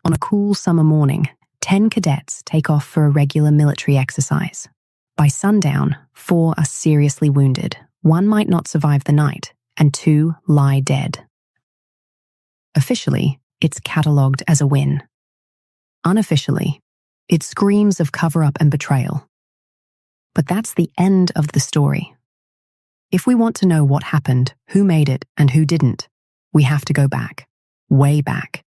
On a cool summer morning, 10 cadets take off for a regular military exercise. By sundown, 4 are seriously wounded. 1 might not survive the night, and 2 lie dead. Officially, it's catalogued as a win. Unofficially, it screams of cover-up and betrayal. But that's the end of the story. If we want to know what happened, who made it, and who didn't, we have to go back, way back,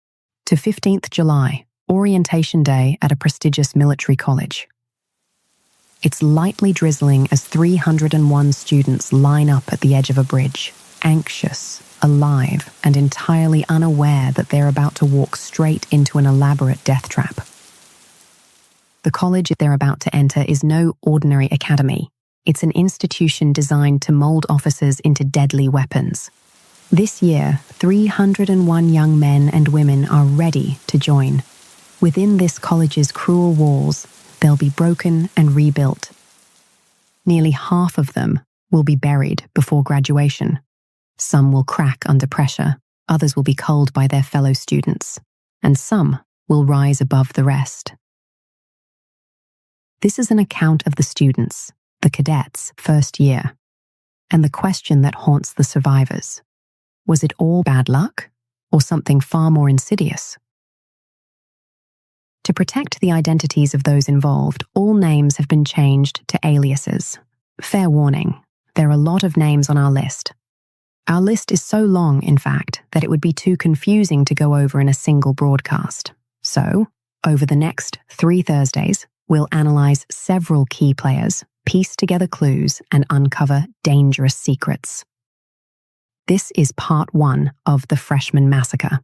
to 15th July, Orientation Day at a prestigious military college. It's lightly drizzling as 301 students line up at the edge of a bridge, anxious, alive, and entirely unaware that they're about to walk straight into an elaborate death trap. The college they're about to enter is no ordinary academy. It's an institution designed to mold officers into deadly weapons. This year, 301 young men and women are ready to join. Within this college's cruel walls, they'll be broken and rebuilt. Nearly half of them will be buried before graduation. Some will crack under pressure, others will be culled by their fellow students, and some will rise above the rest. This is an account of the students, the cadets' first year, and the question that haunts the survivors. Was it all bad luck, or something far more insidious? To protect the identities of those involved, all names have been changed to aliases. Fair warning, there are a lot of names on our list. Our list is so long, in fact, that it would be too confusing to go over in a single broadcast. So, over the next 3 Thursdays, we'll analyze several key players, piece together clues, and uncover dangerous secrets. This is part 1 of the Freshman Massacre.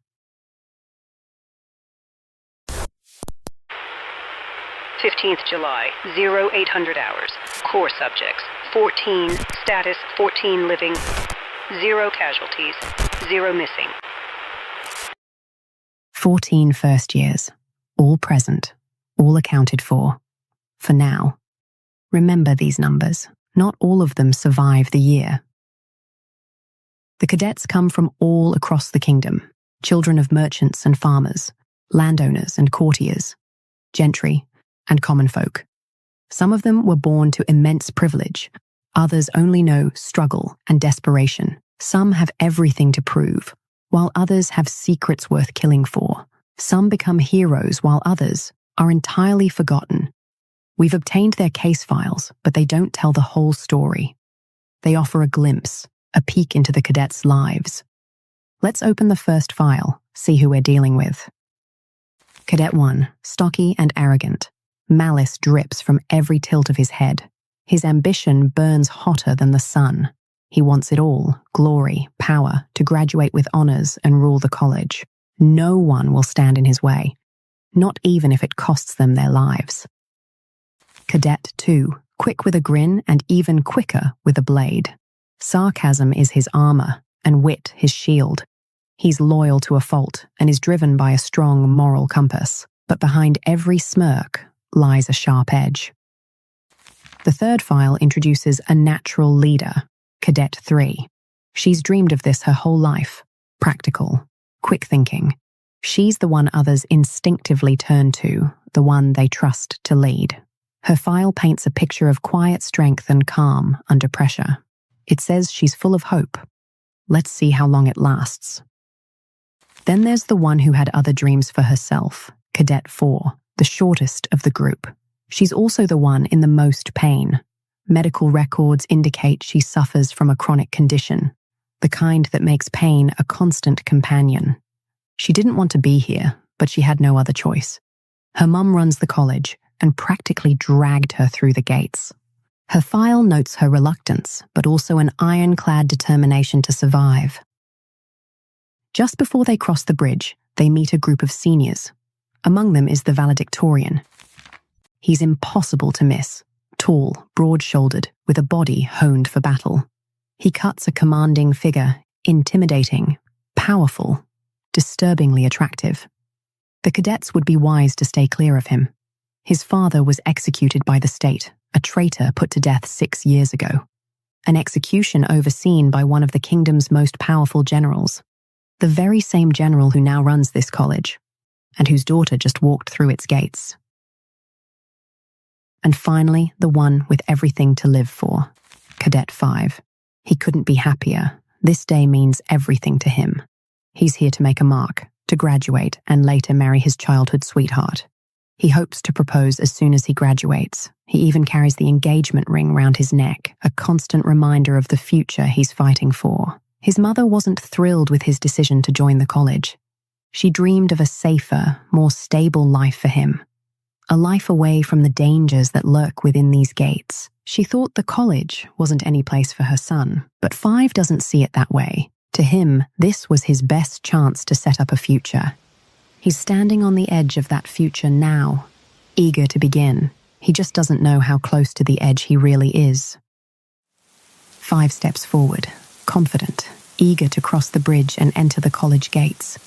15th July, 0800 hours. Core subjects, 14. Status, 14 living. 0 casualties. 0 missing. 14 first years. All present. All accounted for. For now. Remember these numbers. Not all of them survive the year. The cadets come from all across the kingdom. Children of merchants and farmers, landowners and courtiers, gentry and common folk. Some of them were born to immense privilege. Others only know struggle and desperation. Some have everything to prove, while others have secrets worth killing for. Some become heroes, while others are entirely forgotten. We've obtained their case files, but they don't tell the whole story. They offer a glimpse, a peek into the cadets' lives. Let's open the first file, see who we're dealing with. Cadet 1, stocky and arrogant. Malice drips from every tilt of his head. His ambition burns hotter than the sun. He wants it all, glory, power, to graduate with honors and rule the college. No one will stand in his way, not even if it costs them their lives. Cadet 2, quick with a grin and even quicker with a blade. Sarcasm is his armor, and wit his shield. He's loyal to a fault and is driven by a strong moral compass, but behind every smirk lies a sharp edge. The third file introduces a natural leader, Cadet 3. She's dreamed of this her whole life. Practical, quick thinking. She's the one others instinctively turn to, the one they trust to lead. Her file paints a picture of quiet strength and calm under pressure. It says she's full of hope. Let's see how long it lasts. Then there's the one who had other dreams for herself, Cadet 4, the shortest of the group. She's also the one in the most pain. Medical records indicate she suffers from a chronic condition, the kind that makes pain a constant companion. She didn't want to be here, but she had no other choice. Her mum runs the college and practically dragged her through the gates. Her file notes her reluctance, but also an ironclad determination to survive. Just before they cross the bridge, they meet a group of seniors. Among them is the valedictorian. He's impossible to miss, tall, broad-shouldered, with a body honed for battle. He cuts a commanding figure, intimidating, powerful, disturbingly attractive. The cadets would be wise to stay clear of him. His father was executed by the state, a traitor put to death 6 years ago. An execution overseen by one of the kingdom's most powerful generals. The very same general who now runs this college. and whose daughter just walked through its gates. And finally, the one with everything to live for, Cadet 5. He couldn't be happier. This day means everything to him. He's here to make a mark, to graduate, and later marry his childhood sweetheart. He hopes to propose as soon as he graduates. He even carries the engagement ring round his neck, a constant reminder of the future he's fighting for. His mother wasn't thrilled with his decision to join the college. She dreamed of a safer, more stable life for him. A life away from the dangers that lurk within these gates. She thought the college wasn't any place for her son, but 5 doesn't see it that way. To him, this was his best chance to set up a future. He's standing on the edge of that future now, eager to begin. He just doesn't know how close to the edge he really is. 5 steps forward, confident, eager to cross the bridge and enter the college gates.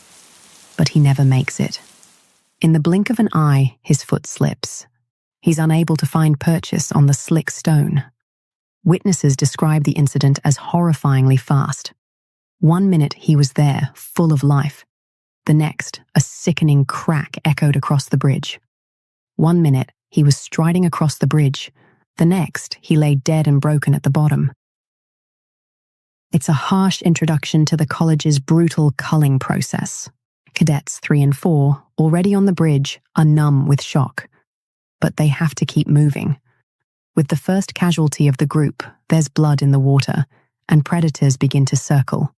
But he never makes it. In the blink of an eye, his foot slips. He's unable to find purchase on the slick stone. Witnesses describe the incident as horrifyingly fast. 1 minute he was there, full of life. The next, a sickening crack echoed across the bridge. 1 minute, he was striding across the bridge. The next, he lay dead and broken at the bottom. It's a harsh introduction to the college's brutal culling process. Cadets 3 and 4, already on the bridge, are numb with shock. But they have to keep moving. With the first casualty of the group, there's blood in the water, and predators begin to circle.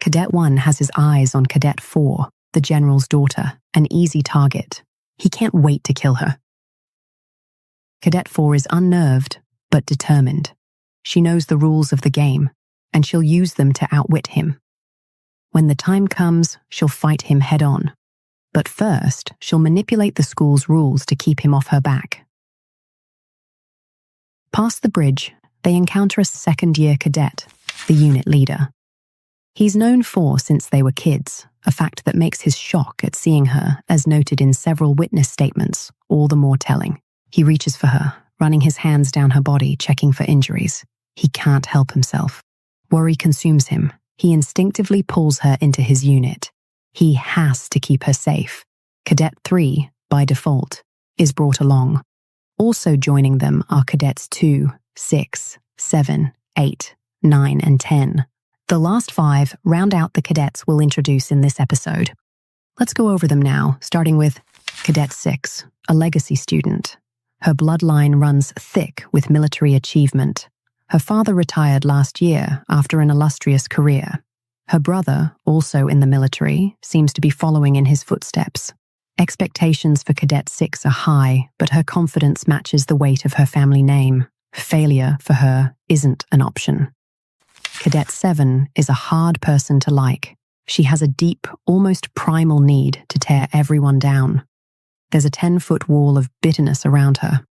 Cadet 1 has his eyes on Cadet 4, the general's daughter, an easy target. He can't wait to kill her. Cadet 4 is unnerved, but determined. She knows the rules of the game, and she'll use them to outwit him. When the time comes, she'll fight him head-on. But first, she'll manipulate the school's rules to keep him off her back. Past the bridge, they encounter a second-year cadet, the unit leader. He's known 4 since they were kids, a fact that makes his shock at seeing her, as noted in several witness statements, all the more telling. He reaches for her, running his hands down her body, checking for injuries. He can't help himself. Worry consumes him. He instinctively pulls her into his unit. He has to keep her safe. Cadet 3, by default, is brought along. Also joining them are Cadets 2, 6, 7, 8, 9, and 10. The last 5 round out the cadets we'll introduce in this episode. Let's go over them now, starting with Cadet 6, a legacy student. Her bloodline runs thick with military achievement. Her father retired last year after an illustrious career. Her brother, also in the military, seems to be following in his footsteps. Expectations for Cadet 6 are high, but her confidence matches the weight of her family name. Failure, for her, isn't an option. Cadet 7 is a hard person to like. She has a deep, almost primal need to tear everyone down. There's a 10-foot wall of bitterness around her.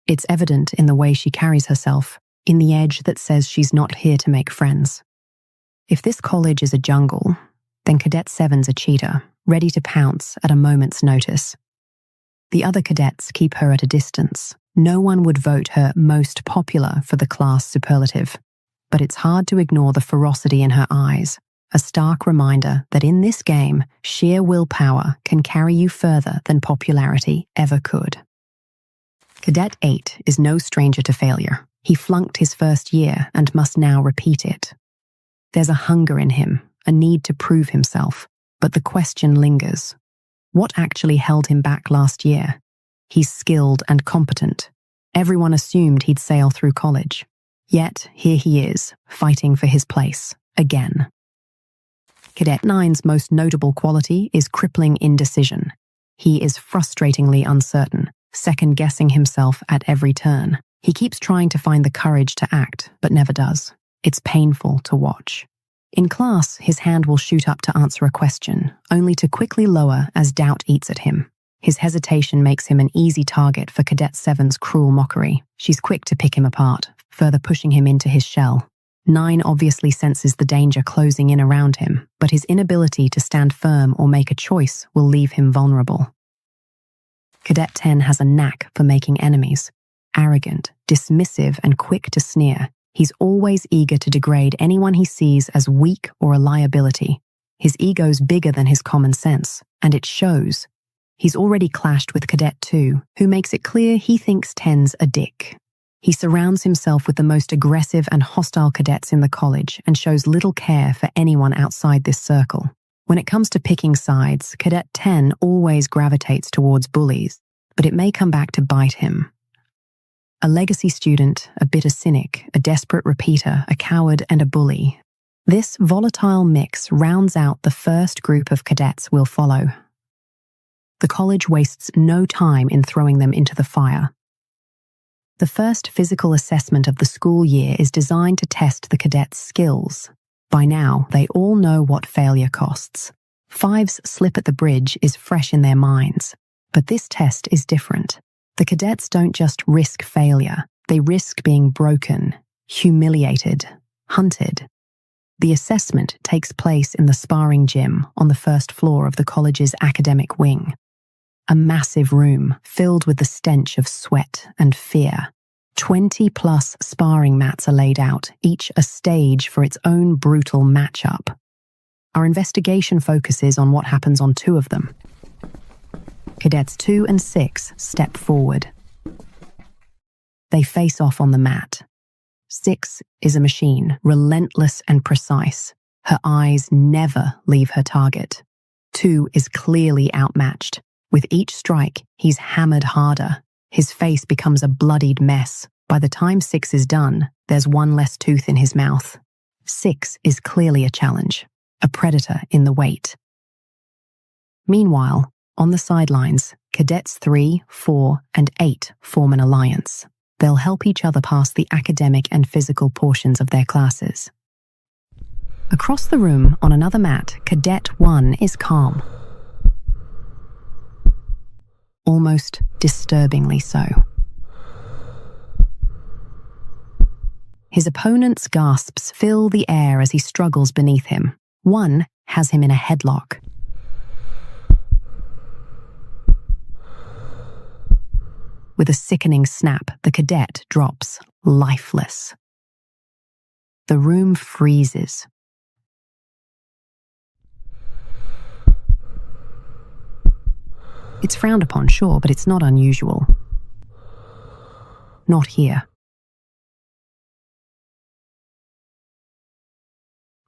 It's evident in the way she carries herself, in the edge that says she's not here to make friends. If this college is a jungle, then Cadet 7's a cheetah, ready to pounce at a moment's notice. The other cadets keep her at a distance. No one would vote her most popular for the class superlative. But it's hard to ignore the ferocity in her eyes, a stark reminder that in this game, sheer willpower can carry you further than popularity ever could. Cadet 8 is no stranger to failure. He flunked his first year and must now repeat it. There's a hunger in him, a need to prove himself, but the question lingers. What actually held him back last year? He's skilled and competent. Everyone assumed he'd sail through college. Yet, here he is, fighting for his place, again. Cadet 9's most notable quality is crippling indecision. He is frustratingly uncertain, second-guessing himself at every turn. He keeps trying to find the courage to act, but never does. It's painful to watch. In class, his hand will shoot up to answer a question, only to quickly lower as doubt eats at him. His hesitation makes him an easy target for Cadet 7's cruel mockery. She's quick to pick him apart, further pushing him into his shell. 9 obviously senses the danger closing in around him, but his inability to stand firm or make a choice will leave him vulnerable. Cadet 10 has a knack for making enemies. Arrogant, dismissive, and quick to sneer, he's always eager to degrade anyone he sees as weak or a liability. His ego's bigger than his common sense, and it shows. He's already clashed with Cadet 2, who makes it clear he thinks 10's a dick. He surrounds himself with the most aggressive and hostile cadets in the college and shows little care for anyone outside this circle. When it comes to picking sides, Cadet 10 always gravitates towards bullies, but it may come back to bite him. A legacy student, a bitter cynic, a desperate repeater, a coward, and a bully. This volatile mix rounds out the first group of cadets we'll follow. The college wastes no time in throwing them into the fire. The first physical assessment of the school year is designed to test the cadets' skills. By now, they all know what failure costs. 5's slip at the bridge is fresh in their minds. But this test is different. The cadets don't just risk failure, they risk being broken, humiliated, hunted. The assessment takes place in the sparring gym on the first floor of the college's academic wing. A massive room filled with the stench of sweat and fear. 20+ sparring mats are laid out, each a stage for its own brutal matchup. Our investigation focuses on what happens on 2 of them. Cadets 2 and 6 step forward. They face off on the mat. 6 is a machine, relentless and precise. Her eyes never leave her target. 2 is clearly outmatched. With each strike, he's hammered harder. His face becomes a bloodied mess. By the time 6 is done, there's one less tooth in his mouth. 6 is clearly a challenge, a predator in the weight. Meanwhile, on the sidelines, Cadets 3, 4, and 8 form an alliance. They'll help each other pass the academic and physical portions of their classes. Across the room, on another mat, Cadet 1 is calm. Almost disturbingly so. His opponent's gasps fill the air as he struggles beneath him. 1 has him in a headlock. With a sickening snap, the cadet drops, lifeless. The room freezes. It's frowned upon, sure, but it's not unusual. Not here.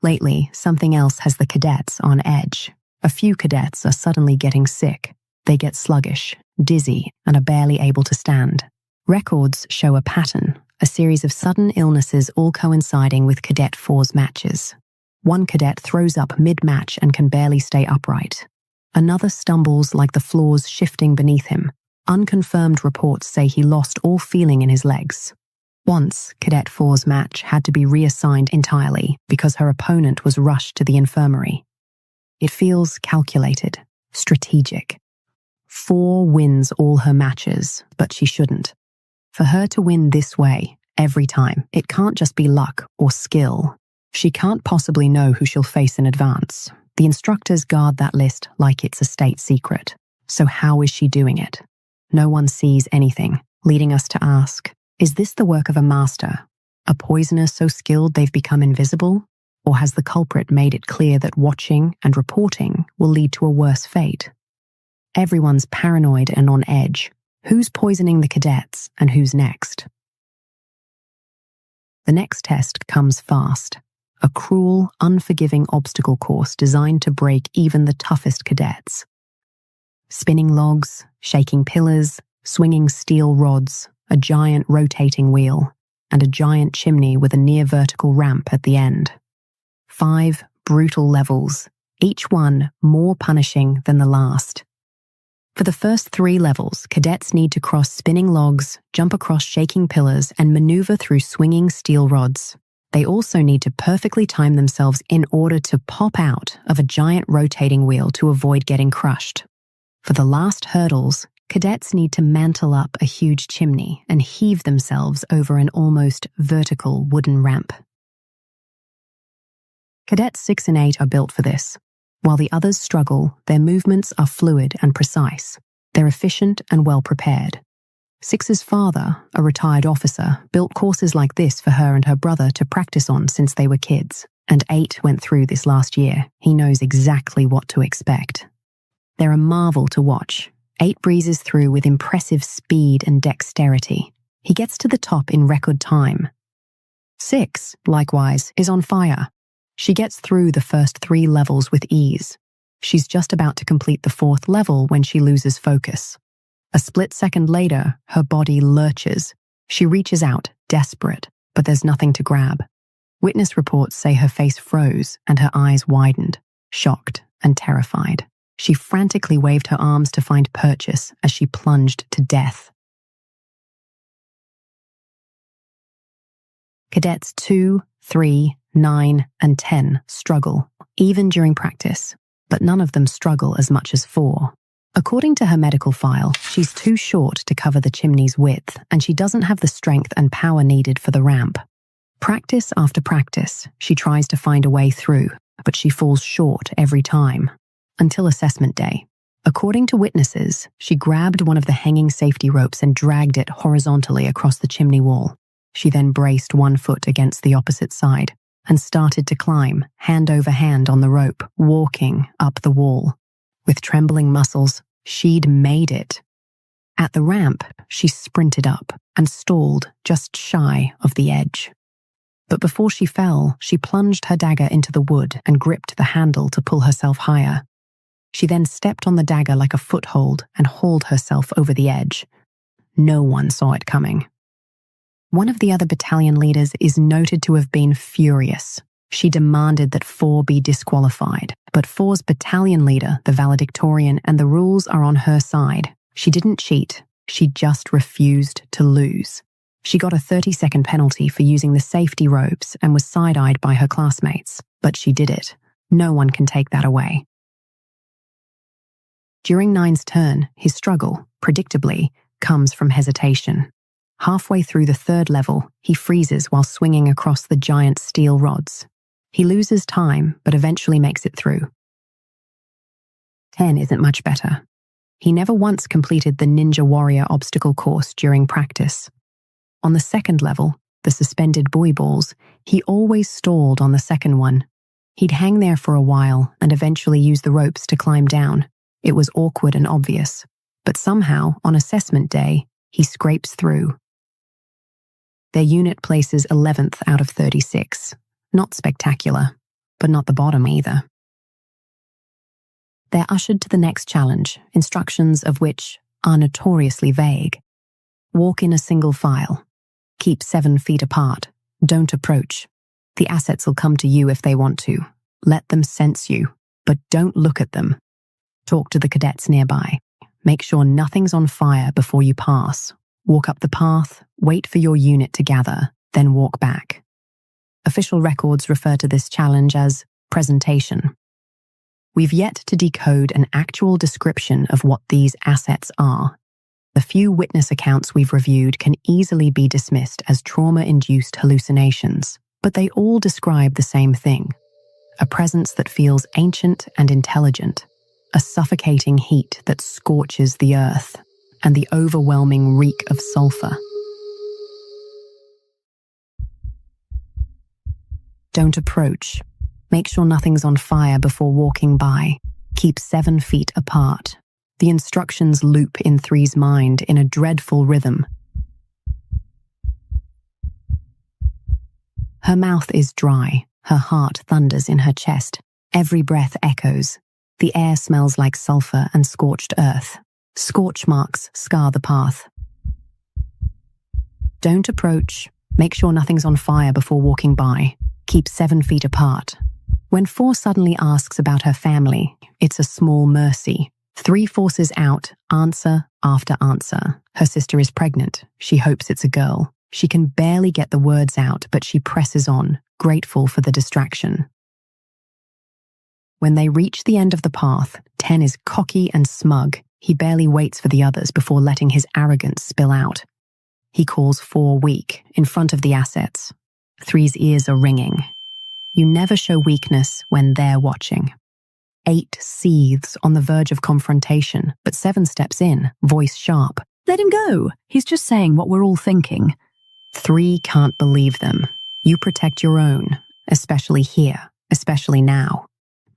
Lately, something else has the cadets on edge. A few cadets are suddenly getting sick. They get sluggish, dizzy, and are barely able to stand. Records show a pattern, a series of sudden illnesses all coinciding with Cadet 4's matches. One cadet throws up mid-match and can barely stay upright. Another stumbles like the floor's shifting beneath him. Unconfirmed reports say he lost all feeling in his legs. Once, Cadet 4's match had to be reassigned entirely because her opponent was rushed to the infirmary. It feels calculated, strategic. 4 wins all her matches, but she shouldn't. For her to win this way, every time, it can't just be luck or skill. She can't possibly know who she'll face in advance. The instructors guard that list like it's a state secret. So how is she doing it? No one sees anything, leading us to ask, is this the work of a master? A poisoner so skilled they've become invisible? Or has the culprit made it clear that watching and reporting will lead to a worse fate? Everyone's paranoid and on edge. Who's poisoning the cadets and who's next? The next test comes fast. A cruel, unforgiving obstacle course designed to break even the toughest cadets. Spinning logs, shaking pillars, swinging steel rods, a giant rotating wheel, and a giant chimney with a near-vertical ramp at the end. 5 brutal levels, each one more punishing than the last. For the first 3 levels, cadets need to cross spinning logs, jump across shaking pillars, and maneuver through swinging steel rods. They also need to perfectly time themselves in order to pop out of a giant rotating wheel to avoid getting crushed. For the last hurdles, cadets need to mantle up a huge chimney and heave themselves over an almost vertical wooden ramp. Cadets 6 and 8 are built for this. While the others struggle, their movements are fluid and precise. They're efficient and well prepared. 6's father, a retired officer, built courses like this for her and her brother to practice on since they were kids, and 8 went through this last year. He knows exactly what to expect. They're a marvel to watch, 8 breezes through with impressive speed and dexterity. He gets to the top in record time. 6, likewise, is on fire. She gets through the first 3 levels with ease. She's just about to complete the 4th level when she loses focus. A split second later, her body lurches. She reaches out, desperate, but there's nothing to grab. Witness reports say her face froze and her eyes widened, shocked and terrified. She frantically waved her arms to find purchase as she plunged to death. Cadets 2, 3, 9, and 10 struggle, even during practice, but none of them struggle as much as 4. According to her medical file, she's too short to cover the chimney's width, and she doesn't have the strength and power needed for the ramp. Practice after practice, she tries to find a way through, but she falls short every time. Until assessment day. According to witnesses, she grabbed one of the hanging safety ropes and dragged it horizontally across the chimney wall. She then braced one foot against the opposite side and started to climb, hand over hand on the rope, walking up the wall. With trembling muscles, she'd made it. At the ramp, she sprinted up and stalled just shy of the edge. But before she fell, she plunged her dagger into the wood and gripped the handle to pull herself higher. She then stepped on the dagger like a foothold and hauled herself over the edge. No one saw it coming. One of the other battalion leaders is noted to have been furious. She demanded that 4 be disqualified, but 4's battalion leader, the valedictorian, and the rules are on her side. She didn't cheat, she just refused to lose. She got a 30-second penalty for using the safety ropes and was side-eyed by her classmates, but she did it. No one can take that away. During 9's turn, his struggle, predictably, comes from hesitation. Halfway through the 3rd level, he freezes while swinging across the giant steel rods. He loses time, but eventually makes it through. 10 isn't much better. He never once completed the Ninja Warrior obstacle course during practice. On the 2nd level, the suspended buoy balls, he always stalled on the 2nd one. He'd hang there for a while and eventually use the ropes to climb down. It was awkward and obvious, but somehow, on assessment day, he scrapes through. Their unit places 11th out of 36. Not spectacular, but not the bottom either. They're ushered to the next challenge, instructions of which are notoriously vague. Walk in a single file. Keep 7 feet apart. Don't approach. The assets will come to you if they want to. Let them sense you, but don't look at them. Talk to the cadets nearby. Make sure nothing's on fire before you pass. Walk up the path, wait for your unit to gather, then walk back. Official records refer to this challenge as presentation. We've yet to decode an actual description of what these assets are. The few witness accounts we've reviewed can easily be dismissed as trauma-induced hallucinations, but they all describe the same thing. A presence that feels ancient and intelligent, a suffocating heat that scorches the earth, and the overwhelming reek of sulfur. Don't approach. Make sure nothing's on fire before walking by. Keep 7 feet apart. The instructions loop in 3's mind in a dreadful rhythm. Her mouth is dry. Her heart thunders in her chest. Every breath echoes. The air smells like sulfur and scorched earth. Scorch marks scar the path. Don't approach. Make sure nothing's on fire before walking by. Keep 7 feet apart. When 4 suddenly asks about her family, it's a small mercy. 3 forces out, answer after answer. Her sister is pregnant. She hopes it's a girl. She can barely get the words out, but she presses on, grateful for the distraction. When they reach the end of the path, 10 is cocky and smug. He barely waits for the others before letting his arrogance spill out. He calls 4 weak in front of the assets. 3's ears are ringing. You never show weakness when they're watching. 8 seethes on the verge of confrontation, but 7 steps in, voice sharp. Let him go. He's just saying what we're all thinking. 3 can't believe them. You protect your own, especially here, especially now.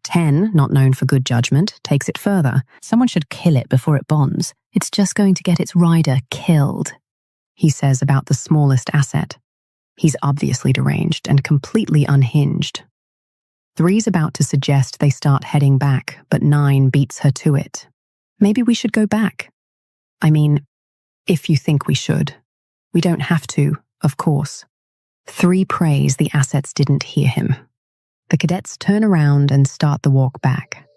10, not known for good judgment, takes it further. Someone should kill it before it bonds. It's just going to get its rider killed. He says about the smallest asset. He's obviously deranged and completely unhinged. 3's about to suggest they start heading back, but 9 beats her to it. Maybe we should go back. I mean, if you think we should. We don't have to, of course. 3 prays the assets didn't hear him. The cadets turn around and start the walk back.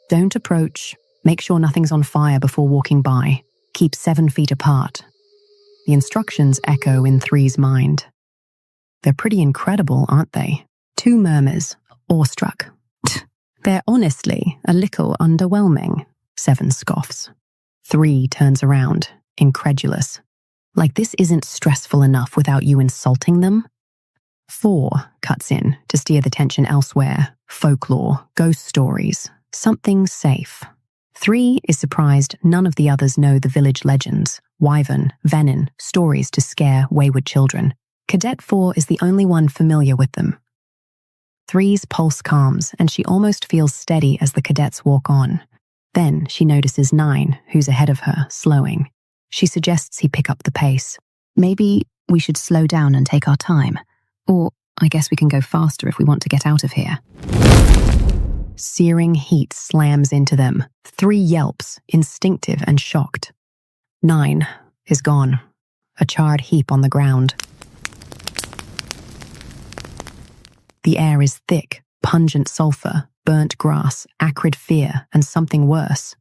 Don't approach. Make sure nothing's on fire before walking by. Keep 7 feet apart. The instructions echo in 3's mind. They're pretty incredible, aren't they? 2 murmurs, awestruck. They're honestly a little underwhelming, 7 scoffs. 3 turns around, incredulous. Like this isn't stressful enough without you insulting them? 4 cuts in to steer the tension elsewhere. Folklore, ghost stories, something safe. 3 is surprised none of the others know the village legends, wyvern, venin, stories to scare wayward children. Cadet 4 is the only one familiar with them. 3's pulse calms and she almost feels steady as the cadets walk on. Then she notices 9, who's ahead of her, slowing. She suggests he pick up the pace. Maybe we should slow down and take our time. Or I guess we can go faster if we want to get out of here. Searing heat slams into them. 3 yelps, instinctive and shocked. 9 is gone, a charred heap on the ground. The air is thick, pungent sulfur, burnt grass, acrid fear, and something worse.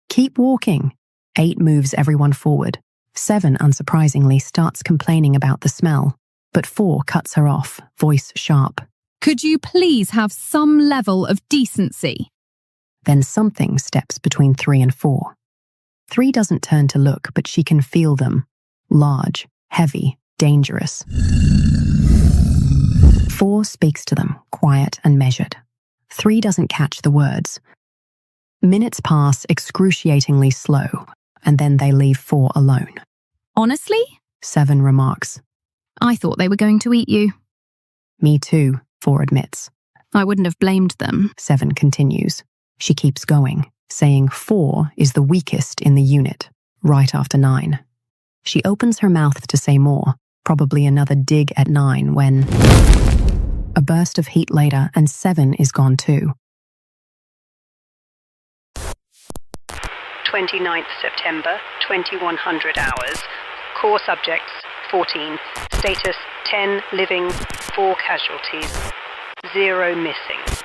Keep walking. 8 moves everyone forward. 7, unsurprisingly, starts complaining about the smell, but 4 cuts her off, voice sharp. Could you please have some level of decency? Then something steps between 3 and 4. 3 doesn't turn to look, but she can feel them. Large, heavy, dangerous. 4 speaks to them, quiet and measured. 3 doesn't catch the words. Minutes pass excruciatingly slow, and then they leave 4 alone. Honestly? 7 remarks. I thought they were going to eat you. Me too, 4 admits. I wouldn't have blamed them. 7 continues. She keeps going, saying 4 is the weakest in the unit, right after 9. She opens her mouth to say more, probably another dig at 9 when... A burst of heat later, and 7 is gone too. 29th September, 2100 hours. Core subjects, 14. Status, 10 living, 4 casualties, 0 missing.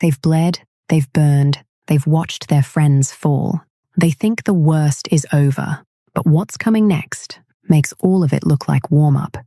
They've bled, they've burned, they've watched their friends fall. They think the worst is over, but what's coming next makes all of it look like warm-up.